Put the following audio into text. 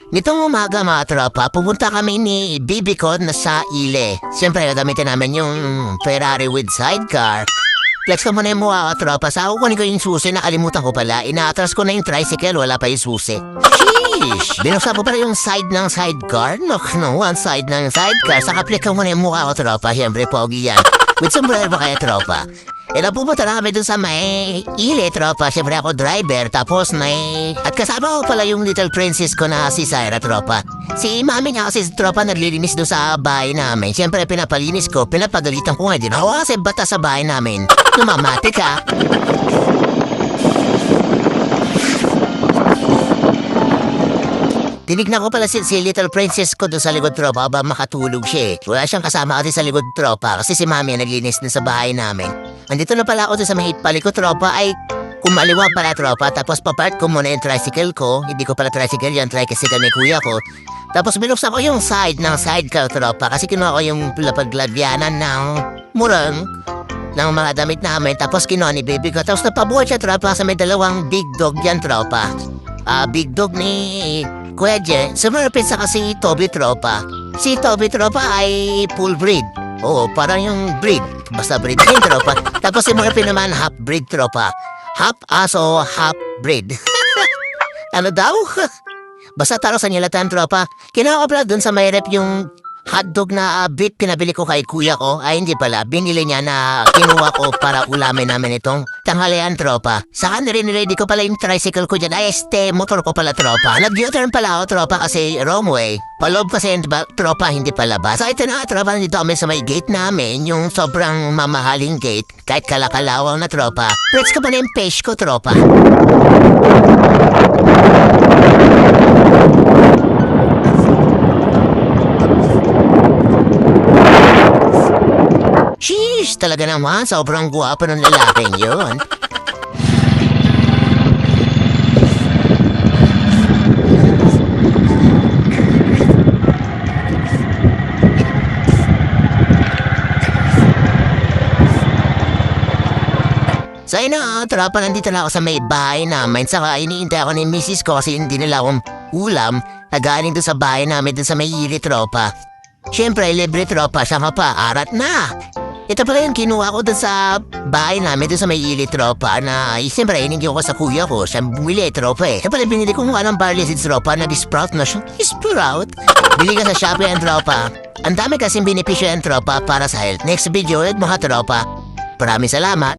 Nitong umaga mga tropa, pumunta kami ni Bibicon na sa Ile. Siyempre, gagamitin namin yung Ferrari with sidecar. Flex ko muna yung mukha ko, tropa. Sa kukunin ko yung susi, nakalimutan ko pala. Inaatras ko na yung tricycle, wala pa yung susi. Sheesh! Binuksan ko pala yung side ng sidecar. No, one side ng sidecar. Saka flex ko muna yung mukha ko, tropa. Siyempre, pogi yan. With sombrero pa kaya, tropa. Napupunta na kami dun sa may Ile, tropa. Siyempre ako driver, tapos at kasama ko pala yung little princess ko na si Syra, tropa. Si mami niya kasi tropa naglilinis dun sa bahay namin. Siyempre pinapalinis ko, pinapagalitan ko nga din ako kasi bata sa bahay namin. Numamati ka. Tinignan ko pala si little princess ko doon sa likod, tropa, ba makatulog siya eh. Wala siyang kasama kasi sa likod, tropa, kasi si mami naglinis din sa bahay namin. Andito na pala ako doon sa may hitpali ko, tropa, ay kumaliwa pala, tropa, tapos papart ko muna yung tricycle ko. Hindi ko pala tricycle yan, tricycle ni kuya ko. Tapos binuksan ko yung side ng sidecar, tropa, kasi kinuha ko yung paglagyanan ng murang ng mga damit namin, tapos kinuha ni baby ko. Tapos napabuhat siya, tropa, sa may dalawang big dog yan, tropa. Big dog ni Kuya Je, sumarapit sa kasi Toby, tropa. Si Toby, tropa, ay full breed. Oo, parang yung breed. Basta breed din, tropa. Tapos si Murphy naman, half breed, tropa. Half aso, half breed. Ano daw? Basta taro sa nilatan, tropa. Kinuha ko pala dun sa may rep yung hotdog na beef pinabili ko kay kuya ko. Ay, hindi pala. Binili niya na kinuha ko para ulamin namin itong tanghalian, tropa. Saka nire-ready ko pala yung tricycle ko dyan. Ay, motor ko pala, tropa. Nag-U-turn pala ako, tropa, kasi wrong way. Paloob kasi, tropa, hindi palabas. So, ito na, tropa, nandito kami sa may gate namin. Yung sobrang mamahaling gate. Kahit kalakalawang na, tropa. Let's ka pa na yung page ko, tropa. Sheesh! Talaga naman, sobrang guwapo ng lalaking yun. So yun na, tropa, nandito na ako sa may bahay namin. Saka iniintay ako ni Mrs. ko kasi hindi nila akong ulam na galing doon sa bahay namin doon sa may Ile, tropa. Siyempre, libre, tropa, siya ka pa, arat na. Ito pala yung kinuha ko doon sa bahay namin, doon sa may Ile, tropa, na siyempre, inigyan ko sa kuya ko, siya bumili, tropa eh. Ito pala, binili ko mukha ng barley seeds, tropa, nag-sprout na siya. Sprout? Bili ka sa Shopee yan, tropa. Ang dami kasing benepisyo yan, tropa, para sa health. Next video ulit mga tropa. Maraming salamat.